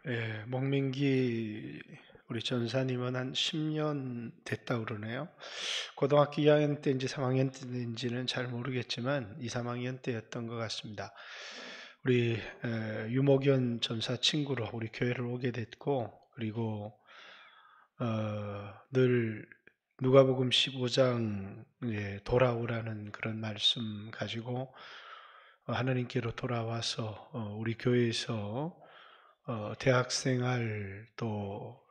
예, 목민기 우리 전사님은 한 10년 됐다 그러네요. 고등학교 2학년 때인지 3학년 때인지는 잘 모르겠지만 2, 3학년 때였던 것 같습니다. 우리 유목연 전사 친구로 우리 교회를 오게 됐고, 그리고 늘 누가복음 15장 돌아오라는 그런 말씀 가지고 하나님께로 돌아와서 우리 교회에서 대학생활 또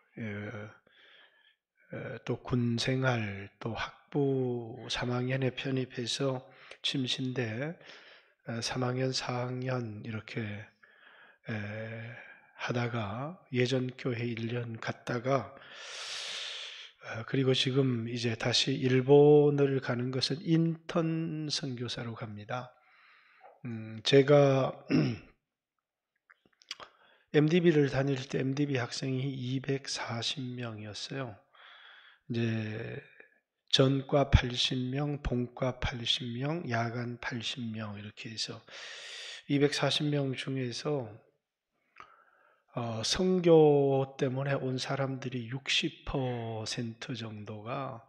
군생활 또 학부 3학년에 편입해서 침신대 3학년 4학년 이렇게 하다가 예전 교회 1년 갔다가 그리고 지금 이제 다시 일본을 가는 것은 인턴 선교사로 갑니다. 제가 MDB를 다닐 때 MDB 학생이 240명이었어요. 이제 전과 80명, 본과 80명, 야간 80명 이렇게 해서 240명 중에서 선교 때문에 온 사람들이 60% 정도가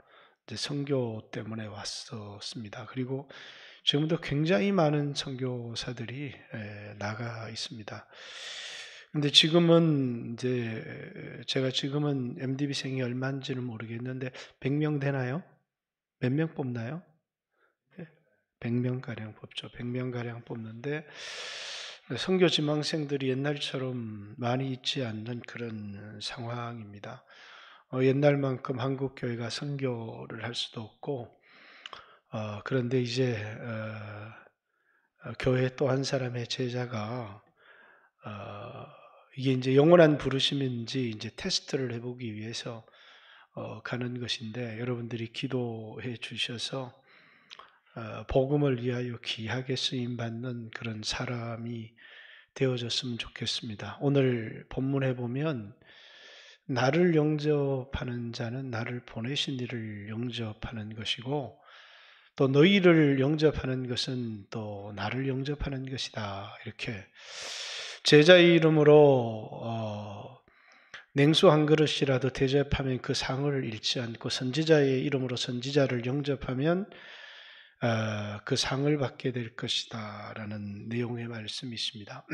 이제 선교 때문에 왔었습니다. 그리고 지금도 굉장히 많은 선교사들이 나가 있습니다. 근데 지금은 이제 제가 지금은 MDB생이 얼마인지는 모르겠는데 100명 되나요? 몇 명 뽑나요? 100명가량 뽑죠. 100명가량 뽑는데 선교 지망생들이 옛날처럼 많이 있지 않는 그런 상황입니다. 옛날만큼 한국 교회가 선교를 할 수도 없고 그런데 이제 교회 또 한 사람의 제자가 이게 이제 영원한 부르심인지 이제 테스트를 해보기 위해서 가는 것인데 여러분들이 기도해 주셔서 복음을 위하여 귀하게 쓰임 받는 그런 사람이 되어졌으면 좋겠습니다. 오늘 본문에 보면 나를 영접하는 자는 나를 보내신 이를 영접하는 것이고 또 너희를 영접하는 것은 또 나를 영접하는 것이다. 이렇게 제자의 이름으로 냉수 한 그릇이라도 대접하면 그 상을 잃지 않고 선지자의 이름으로 선지자를 영접하면 그 상을 받게 될 것이다 라는 내용의 말씀이 있습니다.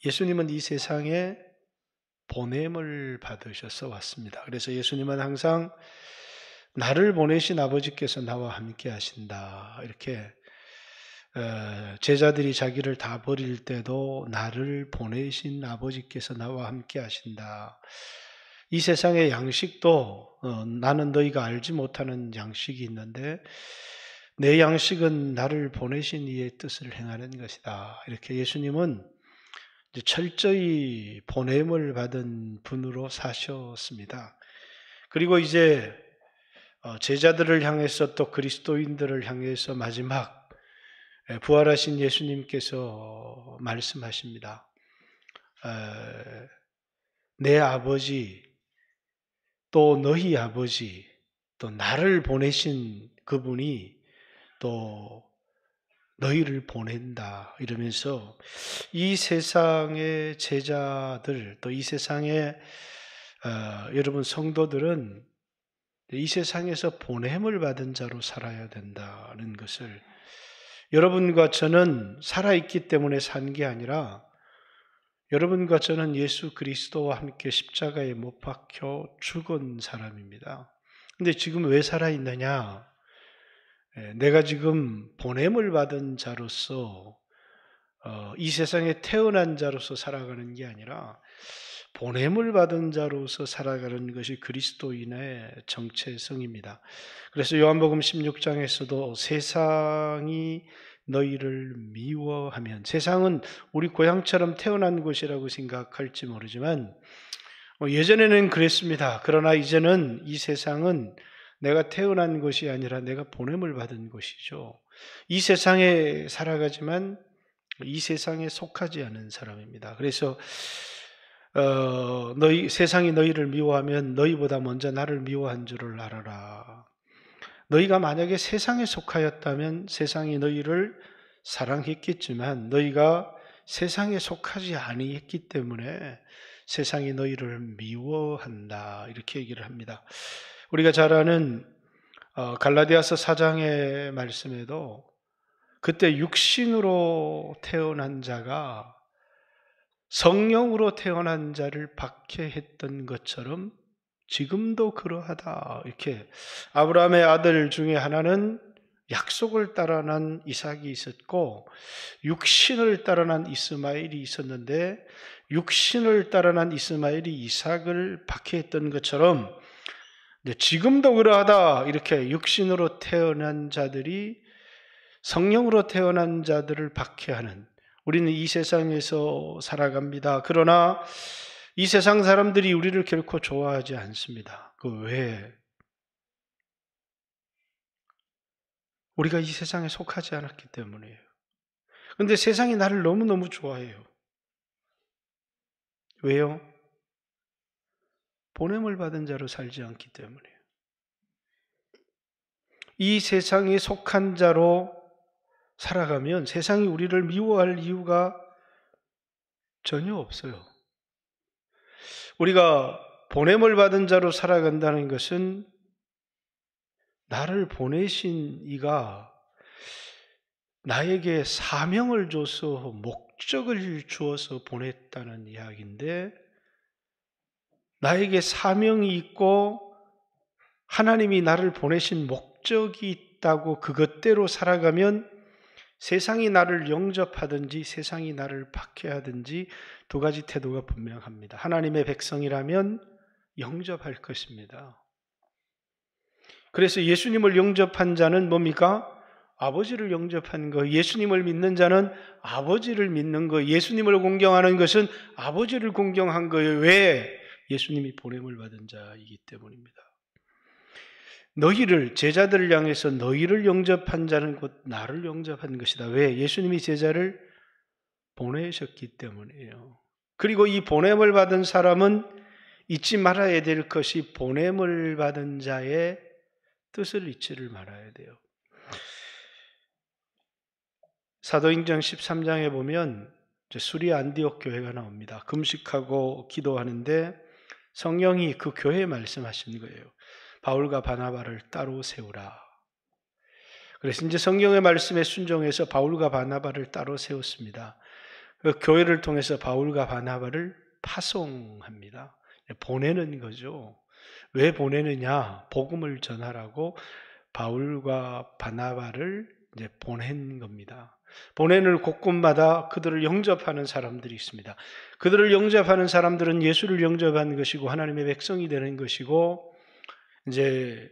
예수님은 이 세상에 보냄을 받으셔서 왔습니다. 그래서 예수님은 항상 나를 보내신 아버지께서 나와 함께 하신다. 이렇게 제자들이 자기를 다 버릴 때도 나를 보내신 아버지께서 나와 함께 하신다. 이 세상의 양식도 나는 너희가 알지 못하는 양식이 있는데 내 양식은 나를 보내신 이의 뜻을 행하는 것이다. 이렇게 예수님은 이제 철저히 보냄을 받은 분으로 사셨습니다. 그리고 이제 제자들을 향해서 또 그리스도인들을 향해서 마지막 부활하신 예수님께서 말씀하십니다. 내 아버지 또 너희 아버지 또 나를 보내신 그분이 또 너희를 보낸다 이러면서 이 세상의 제자들 또 이 세상의 여러분 성도들은 이 세상에서 보냄을 받은 자로 살아야 된다는 것을 여러분과 저는 살아있기 때문에 산 게 아니라 여러분과 저는 예수 그리스도와 함께 십자가에 못 박혀 죽은 사람입니다. 근데 지금 왜 살아있느냐? 내가 지금 보냄을 받은 자로서 이 세상에 태어난 자로서 살아가는 게 아니라 보냄을 받은 자로서 살아가는 것이 그리스도인의 정체성입니다. 그래서 요한복음 16장에서도 세상이 너희를 미워하면 세상은 우리 고향처럼 태어난 곳이라고 생각할지 모르지만 예전에는 그랬습니다. 그러나 이제는 이 세상은 내가 태어난 것이 아니라 내가 보냄을 받은 것이죠. 이 세상에 살아가지만 이 세상에 속하지 않은 사람입니다. 그래서 세상이 너희를 미워하면 너희보다 먼저 나를 미워한 줄을 알아라. 너희가 만약에 세상에 속하였다면 세상이 너희를 사랑했겠지만 너희가 세상에 속하지 아니했기 때문에 세상이 너희를 미워한다. 이렇게 얘기를 합니다. 우리가 잘 아는 갈라디아서 4장의 말씀에도 그때 육신으로 태어난 자가 성령으로 태어난 자를 박해했던 것처럼 지금도 그러하다. 이렇게 아브라함의 아들 중에 하나는 약속을 따라 난 이삭이 있었고 육신을 따라 난 이스마엘이 있었는데 육신을 따라 난 이스마엘이 이삭을 박해했던 것처럼 지금도 그러하다. 이렇게 육신으로 태어난 자들이 성령으로 태어난 자들을 박해하는, 우리는 이 세상에서 살아갑니다. 그러나 이 세상 사람들이 우리를 결코 좋아하지 않습니다. 그 왜? 우리가 이 세상에 속하지 않았기 때문이에요. 그런데 세상이 나를 너무너무 좋아해요. 왜요? 보냄을 받은 자로 살지 않기 때문이에요. 이 세상에 속한 자로 살아가면 세상이 우리를 미워할 이유가 전혀 없어요. 우리가 보냄을 받은 자로 살아간다는 것은 나를 보내신 이가 나에게 사명을 줘서 목적을 주어서 보냈다는 이야기인데, 나에게 사명이 있고 하나님이 나를 보내신 목적이 있다고 그것대로 살아가면 세상이 나를 영접하든지 세상이 나를 박해하든지 두 가지 태도가 분명합니다. 하나님의 백성이라면 영접할 것입니다. 그래서 예수님을 영접한 자는 뭡니까? 아버지를 영접한 거. 예수님을 믿는 자는 아버지를 믿는 거. 예수님을 공경하는 것은 아버지를 공경한 거예요. 왜? 예수님이 보냄을 받은 자이기 때문입니다. 너희를, 제자들을 향해서 너희를 영접한 자는 곧 나를 영접한 것이다. 왜? 예수님이 제자를 보내셨기 때문이에요. 그리고 이 보냄을 받은 사람은 잊지 말아야 될 것이 보냄을 받은 자의 뜻을 잊지를 말아야 돼요. 사도행전 13장에 보면 수리 안디옥 교회가 나옵니다. 금식하고 기도하는데 성령이 그 교회에 말씀하신 거예요. 바울과 바나바를 따로 세우라. 그래서 이제 성경의 말씀에 순종해서 바울과 바나바를 따로 세웠습니다. 그 교회를 통해서 바울과 바나바를 파송합니다. 보내는 거죠. 왜 보내느냐? 복음을 전하라고 바울과 바나바를 이제 보낸 겁니다. 보내는 곳곳마다 그들을 영접하는 사람들이 있습니다. 그들을 영접하는 사람들은 예수를 영접한 것이고 하나님의 백성이 되는 것이고, 이제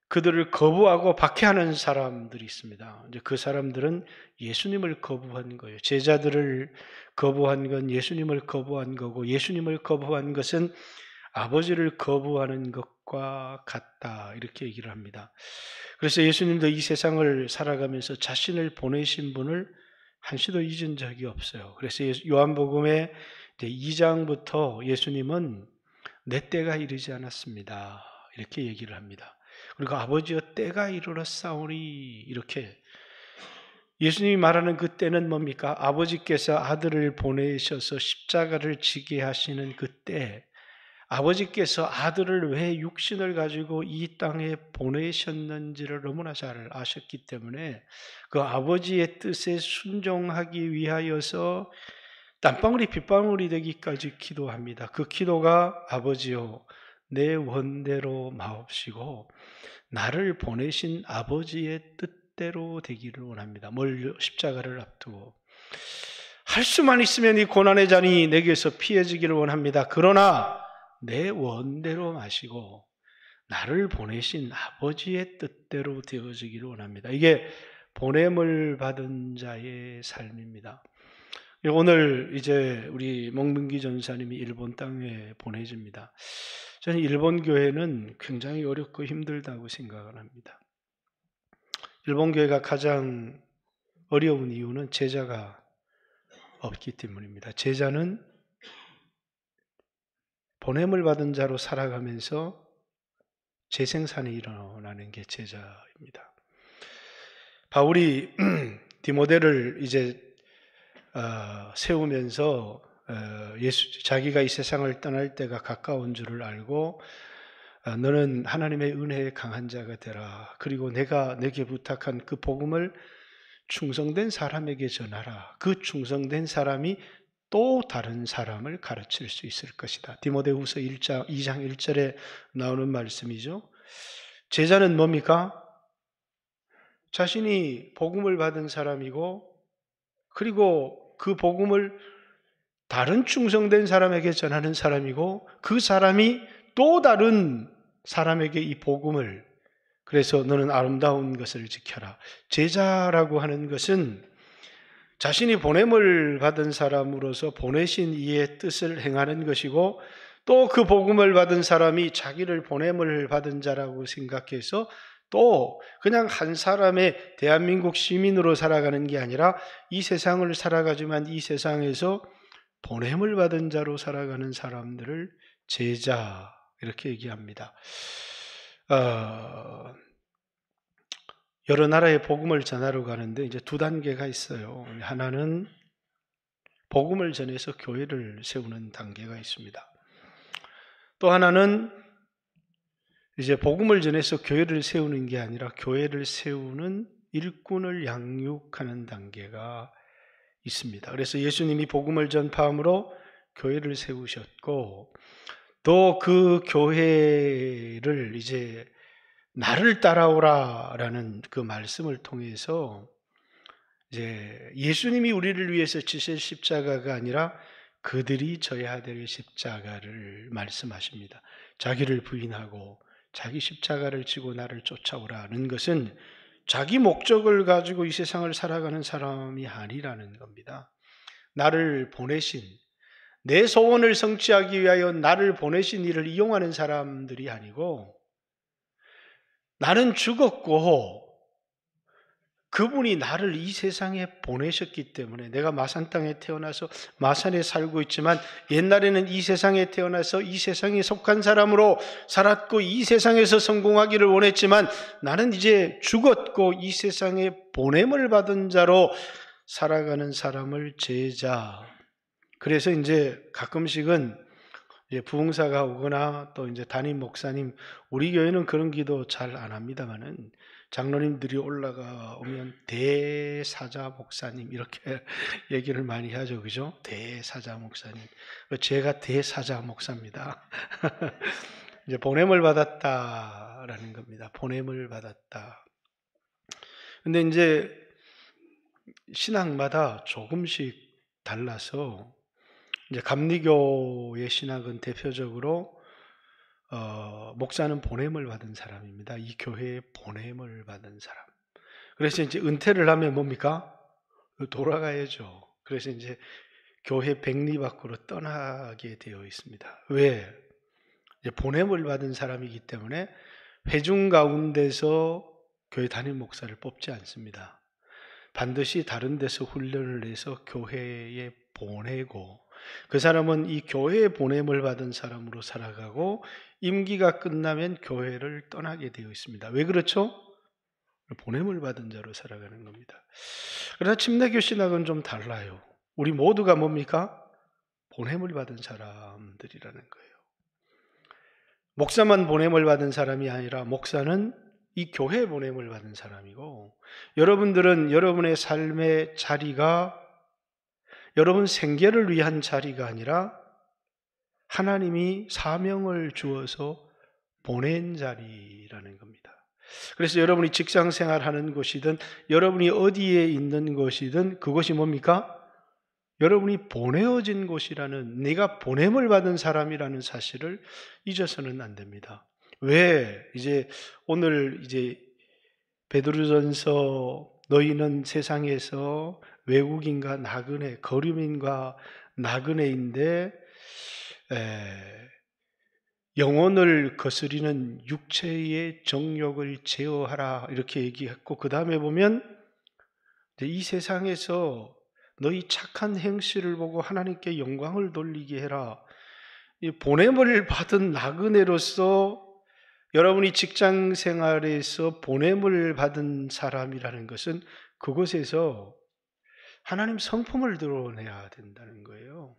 그들을 거부하고 박해하는 사람들이 있습니다. 이제 그 사람들은 예수님을 거부한 거예요. 제자들을 거부한 건 예수님을 거부한 거고, 예수님을 거부한 것은 아버지를 거부하는 것과 같다. 이렇게 얘기를 합니다. 그래서 예수님도 이 세상을 살아가면서 자신을 보내신 분을 한시도 잊은 적이 없어요. 그래서 요한복음의 2장부터 예수님은 내 때가 이르지 않았습니다. 이렇게 얘기를 합니다. 그리고 아버지여 때가 이르렀사오니, 이렇게 예수님이 말하는 그 때는 뭡니까? 아버지께서 아들을 보내셔서 십자가를 지게 하시는 그 때, 아버지께서 아들을 왜 육신을 가지고 이 땅에 보내셨는지를 너무나 잘 아셨기 때문에 그 아버지의 뜻에 순종하기 위하여서 땀방울이 빗방울이 되기까지 기도합니다. 그 기도가 아버지여 내 원대로 마옵시고 나를 보내신 아버지의 뜻대로 되기를 원합니다. 십자가를 앞두고 할 수만 있으면 이 고난의 잔이 내게서 피해지기를 원합니다. 그러나 내 원대로 마시고 나를 보내신 아버지의 뜻대로 되어지기를 원합니다. 이게 보냄을 받은 자의 삶입니다. 오늘 이제 우리 몽문기 전사님이 일본 땅에 보내집니다. 저는 일본 교회는 굉장히 어렵고 힘들다고 생각을 합니다. 일본 교회가 가장 어려운 이유는 제자가 없기 때문입니다. 제자는 보냄을 받은 자로 살아가면서 재생산이 일어나는 게 제자입니다. 바울이 디모데를 이제 세우면서 자기가 이 세상을 떠날 때가 가까운 줄을 알고 너는 하나님의 은혜에 강한 자가 되라. 그리고 내가 내게 부탁한 그 복음을 충성된 사람에게 전하라. 그 충성된 사람이 또 다른 사람을 가르칠 수 있을 것이다. 디모데후서 2장 1절에 나오는 말씀이죠. 제자는 뭡니까? 자신이 복음을 받은 사람이고 그리고 그 복음을 다른 충성된 사람에게 전하는 사람이고 그 사람이 또 다른 사람에게 이 복음을, 그래서 너는 아름다운 것을 지켜라. 제자라고 하는 것은 자신이 보냄을 받은 사람으로서 보내신 이의 뜻을 행하는 것이고 또 그 복음을 받은 사람이 자기를 보냄을 받은 자라고 생각해서 또 그냥 한 사람의 대한민국 시민으로 살아가는 게 아니라 이 세상을 살아가지만 이 세상에서 보냄을 받은 자로 살아가는 사람들을 제자 이렇게 얘기합니다. 여러 나라에 복음을 전하러 가는데 이제 두 단계가 있어요. 하나는 복음을 전해서 교회를 세우는 단계가 있습니다. 또 하나는 이제 복음을 전해서 교회를 세우는 게 아니라 교회를 세우는 일꾼을 양육하는 단계가 있습니다. 그래서 예수님이 복음을 전파함으로 교회를 세우셨고 또 그 교회를 이제 나를 따라오라라는 그 말씀을 통해서 이제 예수님이 우리를 위해서 지실 십자가가 아니라 그들이 져야 될 십자가를 말씀하십니다. 자기를 부인하고 자기 십자가를 지고 나를 쫓아오라는 것은 자기 목적을 가지고 이 세상을 살아가는 사람이 아니라는 겁니다. 나를 보내신, 내 소원을 성취하기 위하여 나를 보내신 이를 이용하는 사람들이 아니고 나는 죽었고 그분이 나를 이 세상에 보내셨기 때문에 내가 마산 땅에 태어나서 마산에 살고 있지만 옛날에는 이 세상에 태어나서 이 세상에 속한 사람으로 살았고 이 세상에서 성공하기를 원했지만 나는 이제 죽었고 이 세상에 보냄을 받은 자로 살아가는 사람을 제자. 그래서 이제 가끔씩은 이제 부흥사가 오거나 또 이제 담임 목사님, 우리 교회는 그런 기도 잘 안 합니다만은 장로님들이 올라가 오면 대사자 목사님 이렇게 얘기를 많이 하죠, 그죠? 대사자 목사님. 제가 대사자 목사입니다. 이제 보냄을 받았다라는 겁니다. 보냄을 받았다. 근데 이제 신학마다 조금씩 달라서 이제 감리교의 신학은 대표적으로 목사는 보냄을 받은 사람입니다. 이 교회에 보냄을 받은 사람. 그래서 이제 은퇴를 하면 뭡니까? 돌아가야죠. 그래서 이제 교회 백리 밖으로 떠나게 되어 있습니다. 왜? 이제 보냄을 받은 사람이기 때문에 회중 가운데서 교회 담임 목사를 뽑지 않습니다. 반드시 다른 데서 훈련을 해서 교회에 보내고 그 사람은 이 교회에 보냄을 받은 사람으로 살아가고 임기가 끝나면 교회를 떠나게 되어 있습니다. 왜 그렇죠? 보냄을 받은 자로 살아가는 겁니다. 그러나 침례교 신학은 좀 달라요. 우리 모두가 뭡니까? 보냄을 받은 사람들이라는 거예요. 목사만 보냄을 받은 사람이 아니라 목사는 이 교회에 보냄을 받은 사람이고 여러분들은 여러분의 삶의 자리가 여러분 생계를 위한 자리가 아니라 하나님이 사명을 주어서 보낸 자리라는 겁니다. 그래서 여러분이 직장 생활하는 곳이든 여러분이 어디에 있는 곳이든 그것이 뭡니까? 여러분이 보내어진 곳이라는, 내가 보냄을 받은 사람이라는 사실을 잊어서는 안 됩니다. 왜? 이제 오늘 이제 베드로전서 너희는 세상에서 외국인과 나그네, 거류민과 나그네인데 영혼을 거스리는 육체의 정욕을 제어하라 이렇게 얘기했고 그 다음에 보면 이 세상에서 너희 착한 행실을 보고 하나님께 영광을 돌리게 해라. 이 보냄을 받은 나그네로서 여러분이 직장 생활에서 보냄을 받은 사람이라는 것은 그곳에서 하나님 성품을 드러내야 된다는 거예요.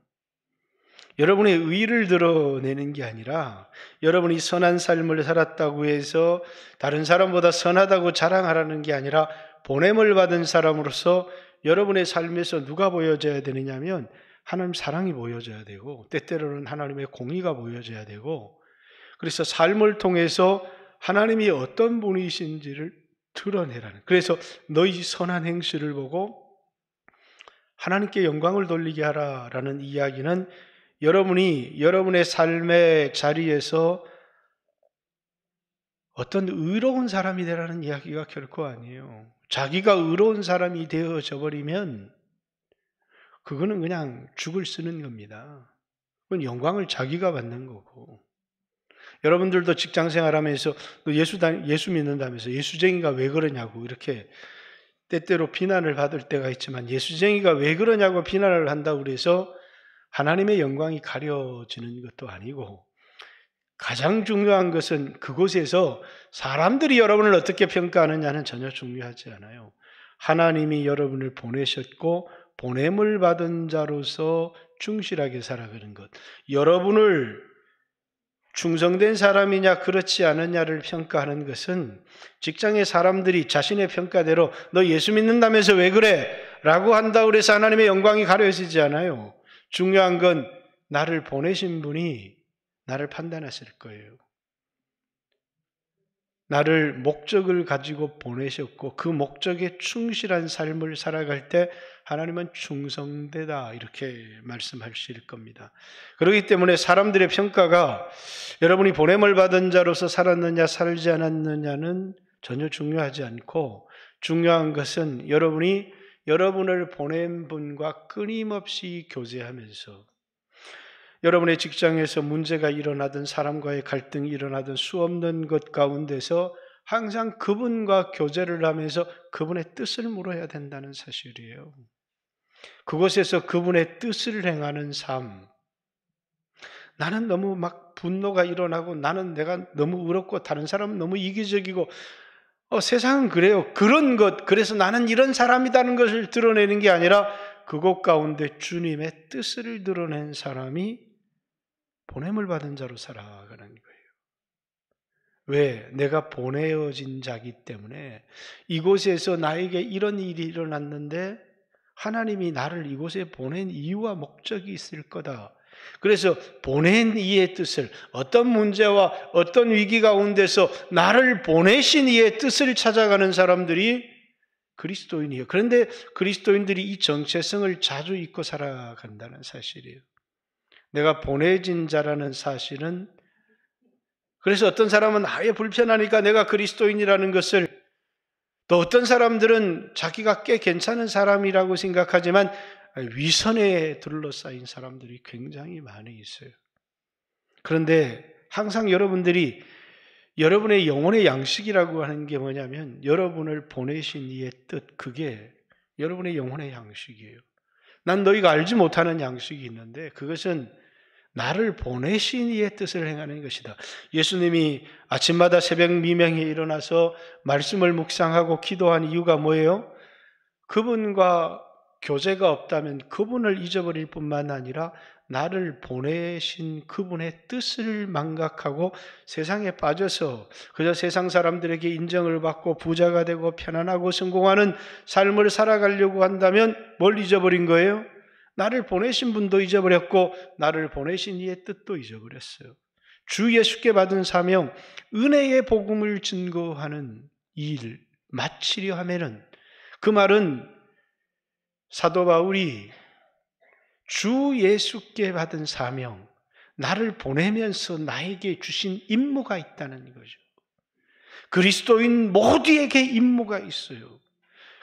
여러분의 의를 드러내는 게 아니라 여러분이 선한 삶을 살았다고 해서 다른 사람보다 선하다고 자랑하라는 게 아니라 보냄을 받은 사람으로서 여러분의 삶에서 누가 보여져야 되느냐면 하나님 사랑이 보여져야 되고 때때로는 하나님의 공의가 보여져야 되고 그래서 삶을 통해서 하나님이 어떤 분이신지를 드러내라는 그래서 너희 선한 행실을 보고 하나님께 영광을 돌리게 하라라는 이야기는 여러분이 여러분의 삶의 자리에서 어떤 의로운 사람이 되라는 이야기가 결코 아니에요. 자기가 의로운 사람이 되어져 버리면 그거는 그냥 죽을 쓰는 겁니다. 그건 영광을 자기가 받는 거고. 여러분들도 직장 생활하면서 예수 믿는다면서 예수쟁이가 왜 그러냐고 이렇게 때때로 비난을 받을 때가 있지만 예수쟁이가 왜 그러냐고 비난을 한다고 그래서 하나님의 영광이 가려지는 것도 아니고 가장 중요한 것은 그곳에서 사람들이 여러분을 어떻게 평가하느냐는 전혀 중요하지 않아요. 하나님이 여러분을 보내셨고 보냄을 받은 자로서 충실하게 살아가는 것. 여러분을 충성된 사람이냐 그렇지 않느냐를 평가하는 것은 직장의 사람들이 자신의 평가대로 너 예수 믿는다면서 왜 그래? 라고 한다고 해서 하나님의 영광이 가려지지 않아요. 중요한 건 나를 보내신 분이 나를 판단하실 거예요. 나를 목적을 가지고 보내셨고 그 목적에 충실한 삶을 살아갈 때 하나님은 충성되다 이렇게 말씀하실 겁니다. 그렇기 때문에 사람들의 평가가 여러분이 보냄을 받은 자로서 살았느냐 살지 않았느냐는 전혀 중요하지 않고 중요한 것은 여러분이 여러분을 보낸 분과 끊임없이 교제하면서 여러분의 직장에서 문제가 일어나든 사람과의 갈등이 일어나든 수없는 것 가운데서 항상 그분과 교제를 하면서 그분의 뜻을 물어야 된다는 사실이에요. 그곳에서 그분의 뜻을 행하는 삶. 나는 너무 막 분노가 일어나고 나는 내가 너무 의롭고 다른 사람은 너무 이기적이고 세상은 그래요. 그런 것, 그래서 나는 이런 사람이라는 것을 드러내는 게 아니라 그곳 가운데 주님의 뜻을 드러낸 사람이 보냄을 받은 자로 살아가는 거예요. 왜? 내가 보내어진 자기 때문에 이곳에서 나에게 이런 일이 일어났는데 하나님이 나를 이곳에 보낸 이유와 목적이 있을 거다. 그래서 보낸 이의 뜻을 어떤 문제와 어떤 위기 가운데서 나를 보내신 이의 뜻을 찾아가는 사람들이 그리스도인이에요. 그런데 그리스도인들이 이 정체성을 자주 잊고 살아간다는 사실이에요. 내가 보내진 자라는 사실은 그래서 어떤 사람은 아예 불편하니까 내가 그리스도인이라는 것을 또 어떤 사람들은 자기가 꽤 괜찮은 사람이라고 생각하지만 위선에 둘러싸인 사람들이 굉장히 많이 있어요. 그런데 항상 여러분들이 여러분의 영혼의 양식이라고 하는 게 뭐냐면 여러분을 보내신 이의 뜻, 그게 여러분의 영혼의 양식이에요. 난 너희가 알지 못하는 양식이 있는데 그것은 나를 보내신 이의 뜻을 행하는 것이다. 예수님이 아침마다 새벽 미명에 일어나서 말씀을 묵상하고 기도한 이유가 뭐예요? 그분과 교제가 없다면 그분을 잊어버릴 뿐만 아니라 나를 보내신 그분의 뜻을 망각하고 세상에 빠져서 그저 세상 사람들에게 인정을 받고 부자가 되고 편안하고 성공하는 삶을 살아가려고 한다면 뭘 잊어버린 거예요? 나를 보내신 분도 잊어버렸고 나를 보내신 이의 뜻도 잊어버렸어요. 주 예수께 받은 사명, 은혜의 복음을 증거하는 일 마치려 하면은 그 말은 사도 바울이 주 예수께 받은 사명, 나를 보내면서 나에게 주신 임무가 있다는 거죠. 그리스도인 모두에게 임무가 있어요.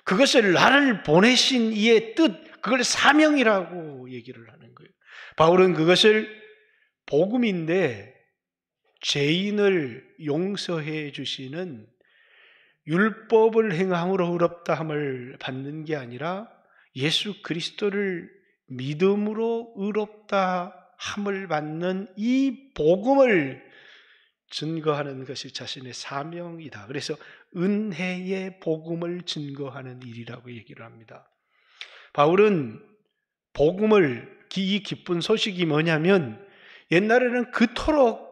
그것을 나를 보내신 이의 뜻, 그걸 사명이라고 얘기를 하는 거예요. 바울은 그것을 복음인데 죄인을 용서해 주시는 율법을 행함으로 의롭다함을 받는 게 아니라 예수 그리스도를 믿음으로 의롭다함을 받는 이 복음을 증거하는 것이 자신의 사명이다. 그래서 은혜의 복음을 증거하는 일이라고 얘기를 합니다. 바울은 이 기쁜 소식이 뭐냐면 옛날에는 그토록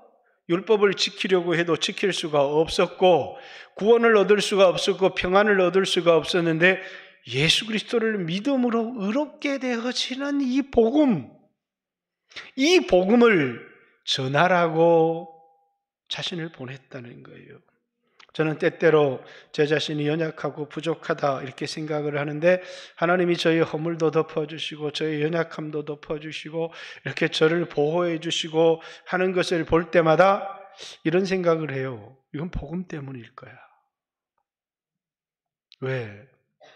율법을 지키려고 해도 지킬 수가 없었고 구원을 얻을 수가 없었고 평안을 얻을 수가 없었는데 예수 그리스도를 믿음으로 의롭게 되어지는 이 복음을 전하라고 자신을 보냈다는 거예요. 저는 때때로 제 자신이 연약하고 부족하다 이렇게 생각을 하는데 하나님이 저의 허물도 덮어주시고 저의 연약함도 덮어주시고 이렇게 저를 보호해 주시고 하는 것을 볼 때마다 이런 생각을 해요. 이건 복음 때문일 거야. 왜?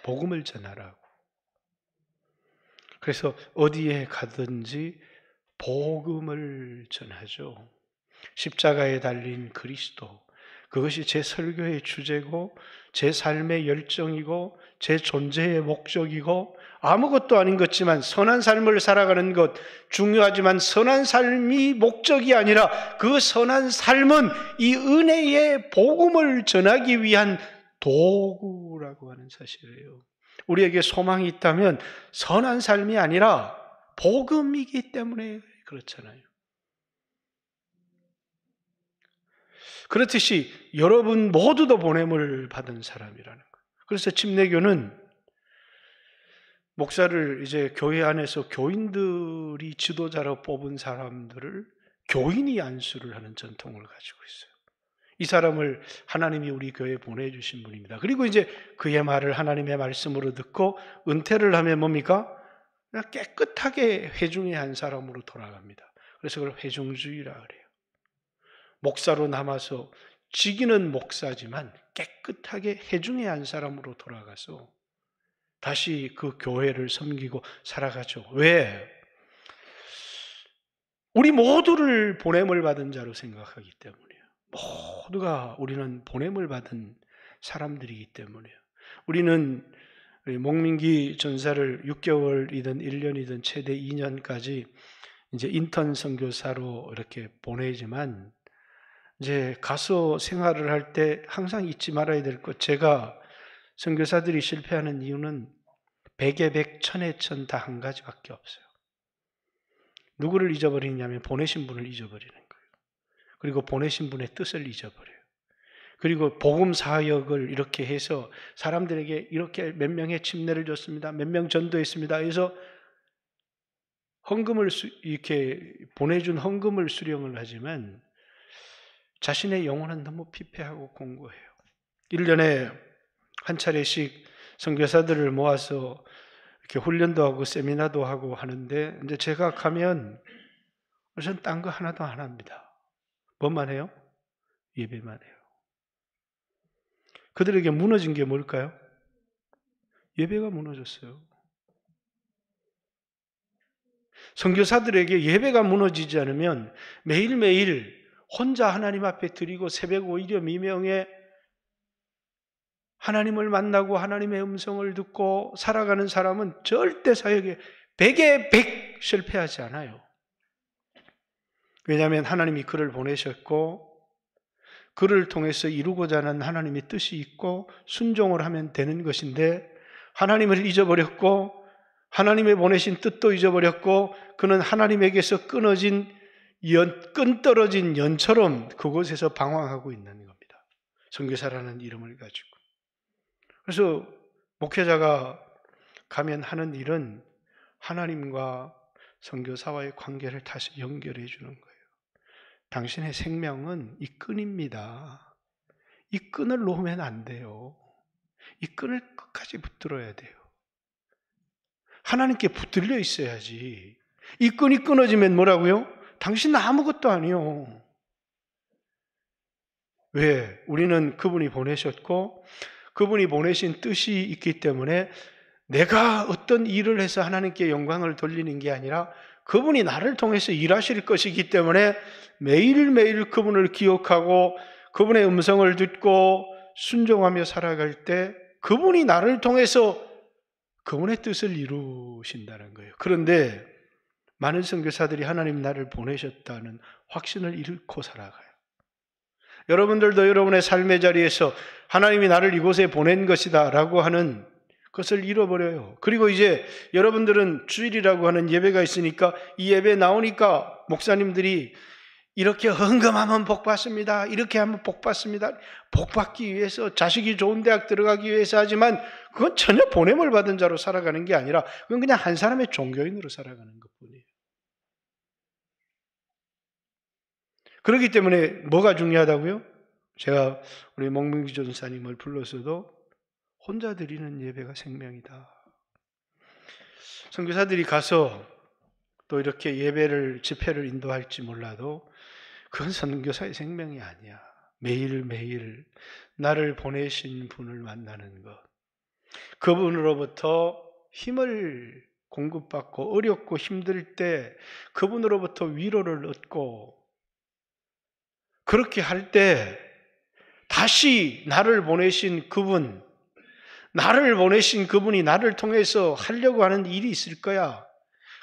복음을 전하라고. 그래서 어디에 가든지 복음을 전하죠. 십자가에 달린 그리스도, 그것이 제 설교의 주제고 제 삶의 열정이고 제 존재의 목적이고 아무것도 아닌 것지만 선한 삶을 살아가는 것 중요하지만 선한 삶이 목적이 아니라 그 선한 삶은 이 은혜의 복음을 전하기 위한 도구라고 하는 사실이에요. 우리에게 소망이 있다면 선한 삶이 아니라 복음이기 때문에 그렇잖아요. 그렇듯이 여러분 모두도 보냄을 받은 사람이라는 거예요. 그래서 침례교는 목사를 이제 교회 안에서 교인들이 지도자로 뽑은 사람들을 교인이 안수를 하는 전통을 가지고 있어요. 이 사람을 하나님이 우리 교회에 보내주신 분입니다. 그리고 이제 그의 말을 하나님의 말씀으로 듣고 은퇴를 하면 뭡니까? 그냥 깨끗하게 회중의 한 사람으로 돌아갑니다. 그래서 그걸 회중주의라 그래요. 목사로 남아서 직위는 목사지만 깨끗하게 회중의 한 사람으로 돌아가서 다시 그 교회를 섬기고 살아가죠. 왜? 우리 모두를 보냄을 받은 자로 생각하기 때문이에요. 모두가 우리는 보냄을 받은 사람들이기 때문이에요. 우리는 목민기 전사를 6개월이든 1년이든 최대 2년까지 이제 인턴 선교사로 이렇게 보내지만 이제 가서 생활을 할 때 항상 잊지 말아야 될 것, 제가 선교사들이 실패하는 이유는 100에 100, 1000에 1000 다 한 가지밖에 없어요. 누구를 잊어버리냐면 보내신 분을 잊어버리는 거예요. 그리고 보내신 분의 뜻을 잊어버려요. 그리고 복음 사역을 이렇게 해서 사람들에게 이렇게 몇 명의 침례를 줬습니다. 몇 명 전도했습니다. 그래서 헌금을 이렇게 보내준 헌금을 수령을 하지만 자신의 영혼은 너무 피폐하고 공고해요. 1년에 한 차례씩 선교사들을 모아서 이렇게 훈련도 하고 세미나도 하고 하는데 이제 제가 가면 저는 딴 거 하나도 안 합니다. 뭐만 해요? 예배만 해요. 그들에게 무너진 게 뭘까요? 예배가 무너졌어요. 선교사들에게 예배가 무너지지 않으면 매일매일 혼자 하나님 앞에 드리고 새벽 오히려 미명에 하나님을 만나고 하나님의 음성을 듣고 살아가는 사람은 절대 사역에 100에 100 실패하지 않아요. 왜냐하면 하나님이 그를 보내셨고 그를 통해서 이루고자 하는 하나님의 뜻이 있고 순종을 하면 되는 것인데 하나님을 잊어버렸고 하나님의 보내신 뜻도 잊어버렸고 그는 하나님에게서 끈 떨어진 연처럼 그곳에서 방황하고 있는 겁니다. 선교사라는 이름을 가지고. 그래서 목회자가 가면 하는 일은 하나님과 선교사와의 관계를 다시 연결해 주는 거예요. 당신의 생명은 이 끈입니다. 이 끈을 놓으면 안 돼요. 이 끈을 끝까지 붙들어야 돼요. 하나님께 붙들려 있어야지. 이 끈이 끊어지면 뭐라고요? 당신은 아무것도 아니요. 왜? 우리는 그분이 보내셨고 그분이 보내신 뜻이 있기 때문에 내가 어떤 일을 해서 하나님께 영광을 돌리는 게 아니라 그분이 나를 통해서 일하실 것이기 때문에 매일매일 그분을 기억하고 그분의 음성을 듣고 순종하며 살아갈 때 그분이 나를 통해서 그분의 뜻을 이루신다는 거예요. 그런데 많은 선교사들이 하나님 나를 보내셨다는 확신을 잃고 살아가요. 여러분들도 여러분의 삶의 자리에서 하나님이 나를 이곳에 보낸 것이다 라고 하는 그것을 잃어버려요. 그리고 이제 여러분들은 주일이라고 하는 예배가 있으니까 이 예배 나오니까 목사님들이 이렇게 헌금하면 복 받습니다. 이렇게 하면 복 받습니다. 복 받기 위해서 자식이 좋은 대학 들어가기 위해서 하지만 그건 전혀 보냄을 받은 자로 살아가는 게 아니라 그건 그냥 한 사람의 종교인으로 살아가는 것뿐이에요. 그렇기 때문에 뭐가 중요하다고요? 제가 우리 몽민기 전사님을 불러서도 혼자 드리는 예배가 생명이다. 선교사들이 가서 또 이렇게 예배를 집회를 인도할지 몰라도 그건 선교사의 생명이 아니야. 매일매일 나를 보내신 분을 만나는 것. 그분으로부터 힘을 공급받고 어렵고 힘들 때 그분으로부터 위로를 얻고 그렇게 할 때 다시 나를 보내신 그분, 나를 보내신 그분이 나를 통해서 하려고 하는 일이 있을 거야.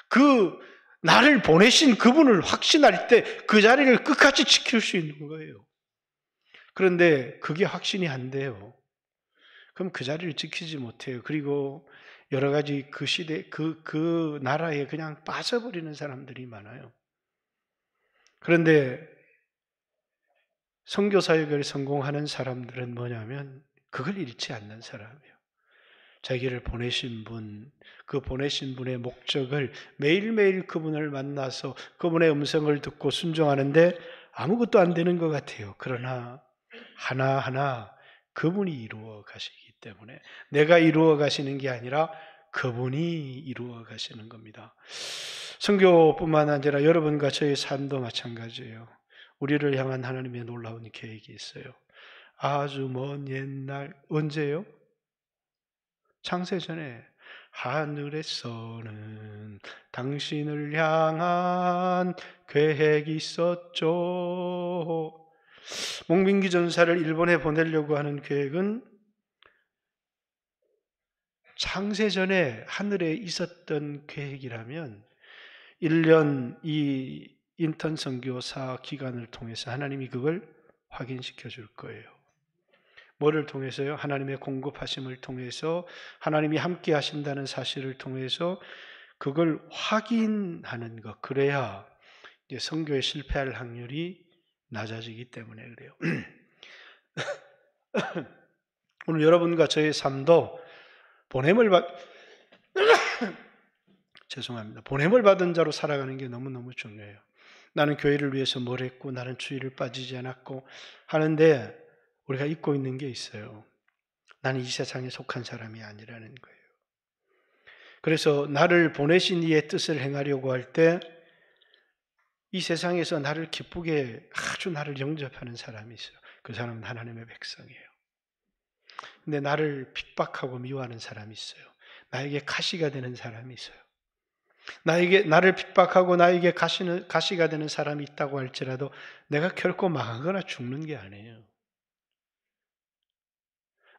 그 나를 보내신 그분을 확신할 때 그 자리를 끝까지 지킬 수 있는 거예요. 그런데 그게 확신이 안 돼요. 그럼 그 자리를 지키지 못해요. 그리고 여러 가지 그 시대, 그 나라에 그냥 빠져버리는 사람들이 많아요. 그런데 선교 사역을 성공하는 사람들은 뭐냐면 그걸 잃지 않는 사람이에요. 자기를 보내신 분, 그 보내신 분의 목적을 매일매일 그분을 만나서 그분의 음성을 듣고 순종하는데 아무것도 안 되는 것 같아요. 그러나 하나하나 그분이 이루어 가시기 때문에 내가 이루어 가시는 게 아니라 그분이 이루어 가시는 겁니다. 선교뿐만 아니라 여러분과 저의 삶도 마찬가지예요. 우리를 향한 하나님의 놀라운 계획이 있어요. 아주 먼 옛날, 언제요? 창세전에 하늘에서는 당신을 향한 계획이 있었죠. 몽민기 전사를 일본에 보내려고 하는 계획은 창세전에 하늘에 있었던 계획이라면 1년 이 인턴 선교사 기간을 통해서 하나님이 그걸 확인시켜 줄 거예요. 뭐를 통해서요? 하나님의 공급하심을 통해서 하나님이 함께 하신다는 사실을 통해서 그걸 확인하는 것. 그래야 이제 선교에 실패할 확률이 낮아지기 때문에 그래요. 오늘 여러분과 저의 삶도 보냄을 받은 자로 살아가는 게 너무너무 중요해요. 나는 교회를 위해서 뭘 했고 나는 주의를 빠지지 않았고 하는데 우리가 잊고 있는 게 있어요. 나는 이 세상에 속한 사람이 아니라는 거예요. 그래서 나를 보내신 이의 뜻을 행하려고 할 때 이 세상에서 나를 기쁘게 아주 나를 영접하는 사람이 있어요. 그 사람은 하나님의 백성이에요. 근데 나를 핍박하고 미워하는 사람이 있어요. 나에게 가시가 되는 사람이 있어요. 나를 핍박하고 나에게 가시가 되는 사람이 있다고 할지라도 내가 결코 망하거나 죽는 게 아니에요.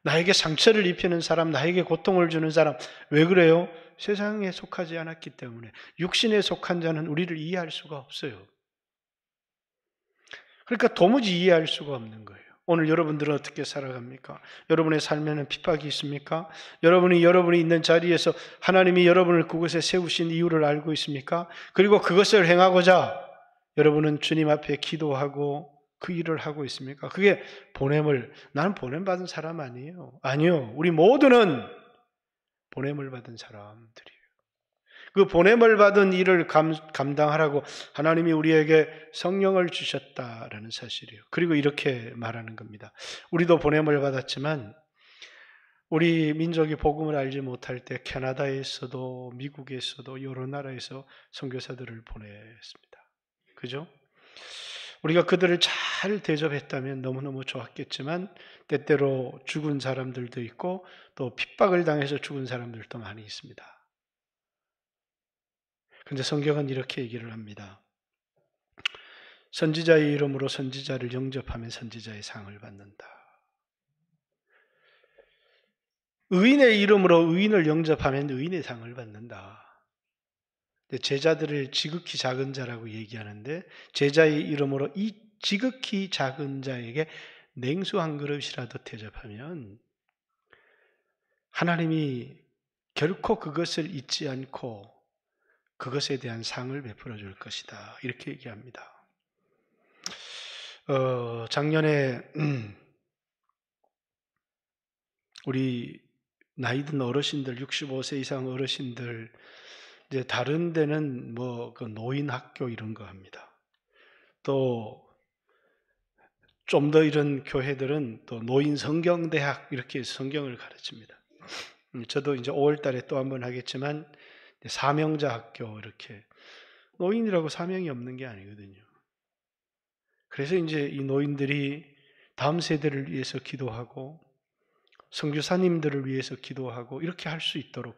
나에게 상처를 입히는 사람, 나에게 고통을 주는 사람, 왜 그래요? 세상에 속하지 않았기 때문에. 육신에 속한 자는 우리를 이해할 수가 없어요. 그러니까 도무지 이해할 수가 없는 거예요. 오늘 여러분들은 어떻게 살아갑니까? 여러분의 삶에는 핍박이 있습니까? 여러분이 있는 자리에서 하나님이 여러분을 그곳에 세우신 이유를 알고 있습니까? 그리고 그것을 행하고자 여러분은 주님 앞에 기도하고 그 일을 하고 있습니까? 그게 나는 보냄받은 사람 아니에요. 아니요. 우리 모두는 보냄을 받은 사람들이에요. 그 보냄을 받은 일을 감당하라고 하나님이 우리에게 성령을 주셨다라는 사실이에요. 그리고 이렇게 말하는 겁니다. 우리도 보냄을 받았지만 우리 민족이 복음을 알지 못할 때 캐나다에서도 미국에서도 여러 나라에서 선교사들을 보냈습니다. 그죠? 우리가 그들을 잘 대접했다면 너무너무 좋았겠지만 때때로 죽은 사람들도 있고 또 핍박을 당해서 죽은 사람들도 많이 있습니다. 그런데 성경은 이렇게 얘기를 합니다. 선지자의 이름으로 선지자를 영접하면 선지자의 상을 받는다. 의인의 이름으로 의인을 영접하면 의인의 상을 받는다. 제자들을 지극히 작은 자라고 얘기하는데 제자의 이름으로 이 지극히 작은 자에게 냉수 한 그릇이라도 대접하면 하나님이 결코 그것을 잊지 않고 그것에 대한 상을 베풀어 줄 것이다. 이렇게 얘기합니다. 작년에 우리 나이 든 어르신들, 65세 이상 어르신들, 이제 다른 데는 뭐 그 노인 학교 이런 거 합니다. 또 좀 더 이런 교회들은 또 노인 성경대학 이렇게 성경을 가르칩니다. 저도 이제 5월 달에 또 한 번 하겠지만 사명자 학교 이렇게 노인이라고 사명이 없는 게 아니거든요. 그래서 이제 이 노인들이 다음 세대를 위해서 기도하고 선교사님들을 위해서 기도하고 이렇게 할 수 있도록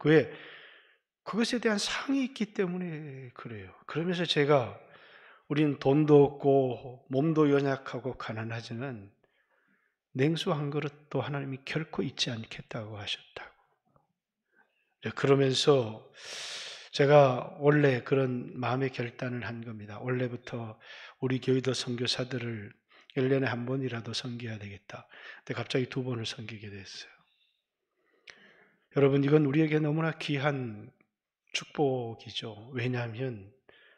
그것에 대한 상이 있기 때문에 그래요. 그러면서 제가 우리는 돈도 없고 몸도 연약하고 가난하지만 냉수 한 그릇도 하나님이 결코 잊지 않겠다고 하셨다고. 그러면서 제가 원래 그런 마음의 결단을 한 겁니다. 원래부터 우리 교회도 선교사들을 1년에 한 번이라도 섬겨야 되겠다. 근데 갑자기 2번을 섬기게 됐어요. 여러분, 이건 우리에게 너무나 귀한 축복이죠. 왜냐하면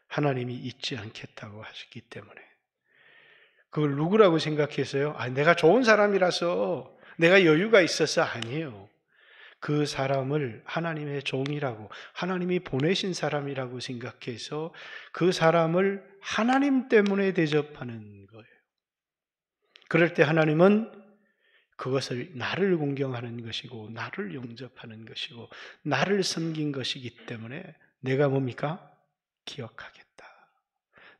하나님이 잊지 않겠다고 하셨기 때문에. 그걸 누구라고 생각해서요? 내가 좋은 사람이라서 내가 여유가 있어서 아니에요. 그 사람을 하나님의 종이라고, 하나님이 보내신 사람이라고 생각해서 그 사람을 하나님 때문에 대접하는 거예요. 그럴 때 하나님은 그것을 나를 공경하는 것이고 나를 영접하는 것이고 나를 섬긴 것이기 때문에 내가 뭡니까? 기억하겠다.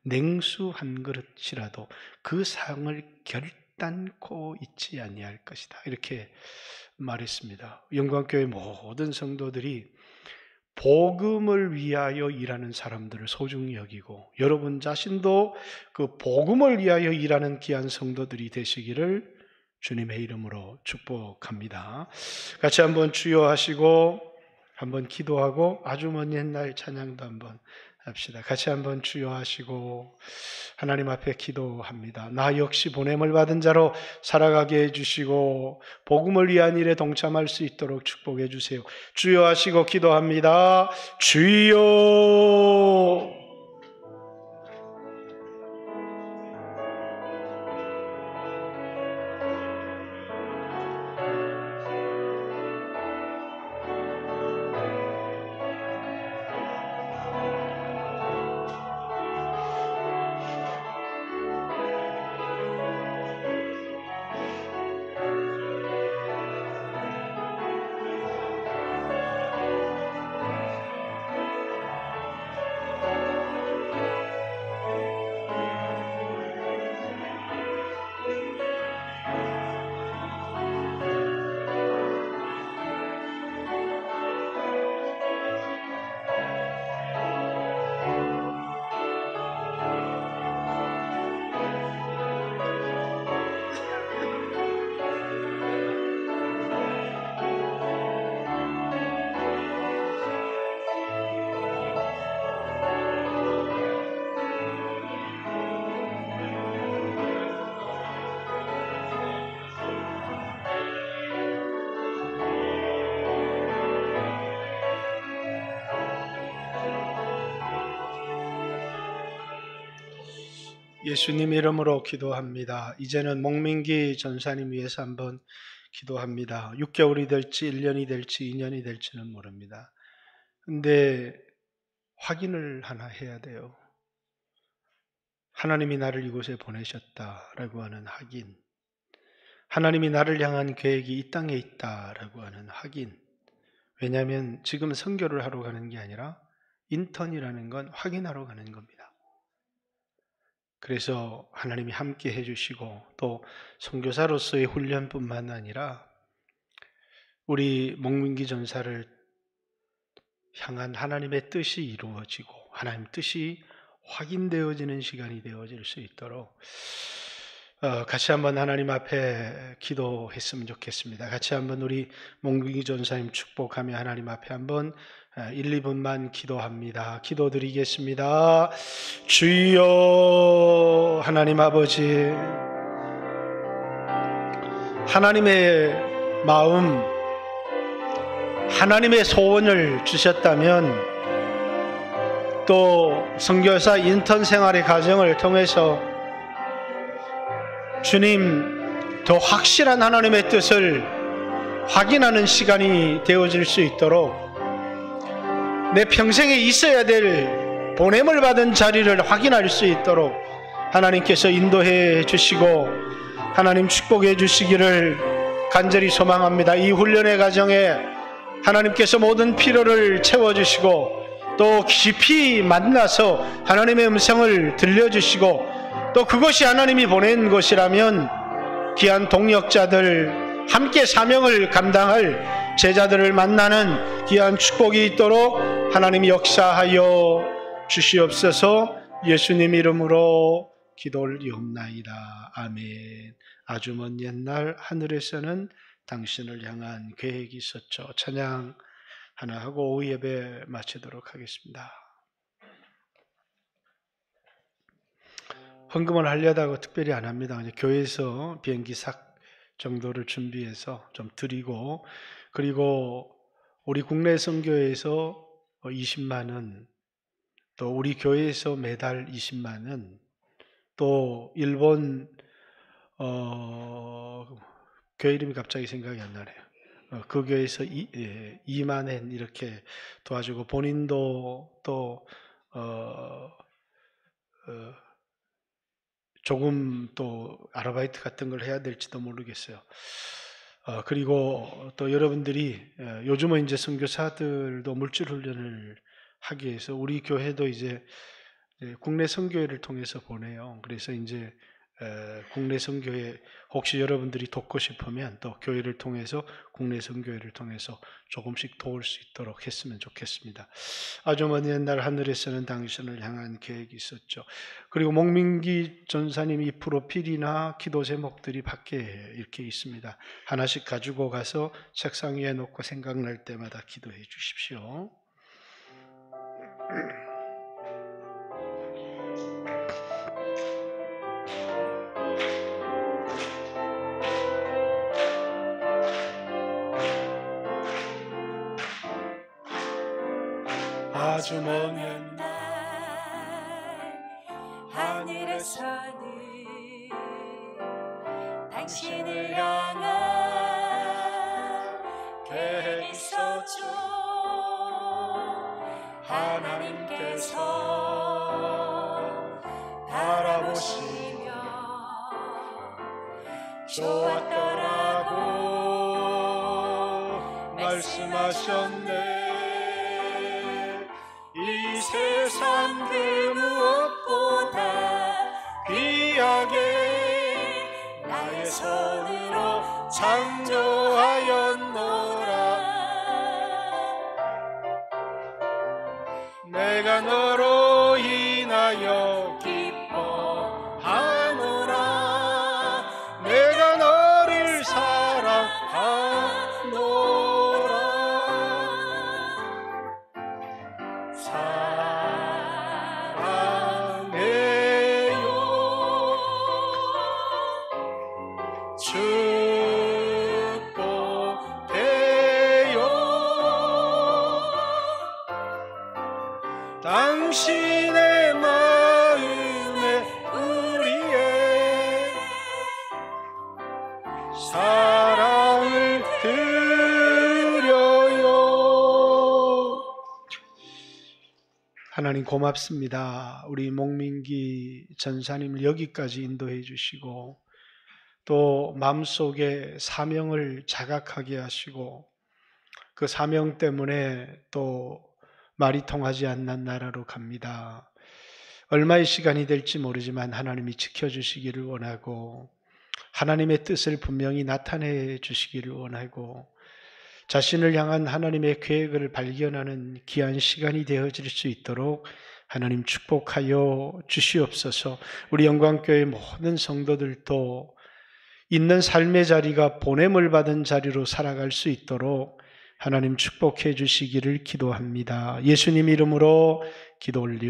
냉수 한 그릇이라도 그 상을 결단코 잊지 아니할 것이다. 이렇게 말했습니다. 영광교회 모든 성도들이 복음을 위하여 일하는 사람들을 소중히 여기고 여러분 자신도 그 복음을 위하여 일하는 귀한 성도들이 되시기를 주님의 이름으로 축복합니다. 같이 한번 주여 하시고 한번 기도하고 아주 먼 옛날 찬양도 한번 합시다. 같이 한번 주여 하시고 하나님 앞에 기도합니다. 나 역시 보냄을 받은 자로 살아가게 해주시고 복음을 위한 일에 동참할 수 있도록 축복해 주세요. 주여 하시고 기도합니다. 주여. 예수님 이름으로 기도합니다. 이제는 목민기 전사님 위해서 한번 기도합니다. 6개월이 될지 1년이 될지 2년이 될지는 모릅니다. 근데 확인을 하나 해야 돼요. 하나님이 나를 이곳에 보내셨다라고 하는 확인. 하나님이 나를 향한 계획이 이 땅에 있다라고 하는 확인. 왜냐하면 지금 선교를 하러 가는 게 아니라 인턴이라는 건 확인하러 가는 겁니다. 그래서 하나님이 함께 해주시고 또 선교사로서의 훈련뿐만 아니라 우리 목민기 전사를 향한 하나님의 뜻이 이루어지고 하나님 뜻이 확인되어지는 시간이 되어질 수 있도록 같이 한번 하나님 앞에 기도했으면 좋겠습니다. 같이 한번 우리 목민기 전사님 축복하며 하나님 앞에 한번 1, 2분만 기도합니다. 기도드리겠습니다. 주여 하나님 아버지, 하나님의 마음, 하나님의 소원을 주셨다면 또 선교사 인턴 생활의 과정을 통해서 주님 더 확실한 하나님의 뜻을 확인하는 시간이 되어질 수 있도록 내 평생에 있어야 될 보냄을 받은 자리를 확인할 수 있도록 하나님께서 인도해 주시고 하나님 축복해 주시기를 간절히 소망합니다. 이 훈련의 과정에 하나님께서 모든 필요를 채워주시고 또 깊이 만나서 하나님의 음성을 들려주시고 또 그것이 하나님이 보낸 것이라면 귀한 동역자들, 함께 사명을 감당할 제자들을 만나는 귀한 축복이 있도록 하나님이 역사하여 주시옵소서. 예수님 이름으로 기도올리옵나이다. 아멘. 아주 먼 옛날 하늘에서는 당신을 향한 계획이 있었죠. 찬양 하나 하고 오후 예배 마치도록 하겠습니다. 헌금을 하려다가 특별히 안 합니다. 그냥 교회에서 비행기 삭 정도를 준비해서 좀 드리고, 그리고 우리 국내 선교회에서 20만 원, 또 우리 교회에서 매달 20만 원, 또 일본 교회 이름이 갑자기 생각이 안 나네요. 그 교회에서 2만 엔 이렇게 도와주고, 본인도 또 조금 또 아르바이트 같은 걸 해야 될지도 모르겠어요. 그리고 또 여러분들이 요즘은 이제 선교사들도 물질 훈련을 하기 위해서 우리 교회도 이제 국내 선교회를 통해서 보내요. 그래서 이제 국내 선교회 혹시 여러분들이 돕고 싶으면 또 교회를 통해서 국내 선교회를 통해서 조금씩 도울 수 있도록 했으면 좋겠습니다. 아주 먼 옛날 하늘에서는 당신을 향한 계획이 있었죠. 그리고 목민기 전사님 이 프로필이나 기도 제목들이 밖에 이렇게 있습니다. 하나씩 가지고 가서 책상 위에 놓고 생각날 때마다 기도해 주십시오. 아주 먼 옛날 하늘에서는 당신을 향한 계획이 있었죠. 하나님께서 바라보시며 좋았더라고 말씀하셨네. 이 세상 그 무엇보다 귀하게 나의 손으로 창조하였노라. 내가 너로 인하여 기뻐하노라. 내가 너를 사랑하노라. 당신의 마음에 우리의 사랑을 드려요. 하나님 고맙습니다. 우리 목민기 전사님을 여기까지 인도해 주시고 또 마음속에 사명을 자각하게 하시고 그 사명 때문에 또 말이 통하지 않는 나라로 갑니다. 얼마의 시간이 될지 모르지만 하나님이 지켜주시기를 원하고 하나님의 뜻을 분명히 나타내 주시기를 원하고 자신을 향한 하나님의 계획을 발견하는 귀한 시간이 되어질 수 있도록 하나님 축복하여 주시옵소서. 우리 영광교회 모든 성도들도 있는 삶의 자리가 보냄을 받은 자리로 살아갈 수 있도록 하나님 축복해 주시기를 기도합니다. 예수님 이름으로 기도 올리옵나이다.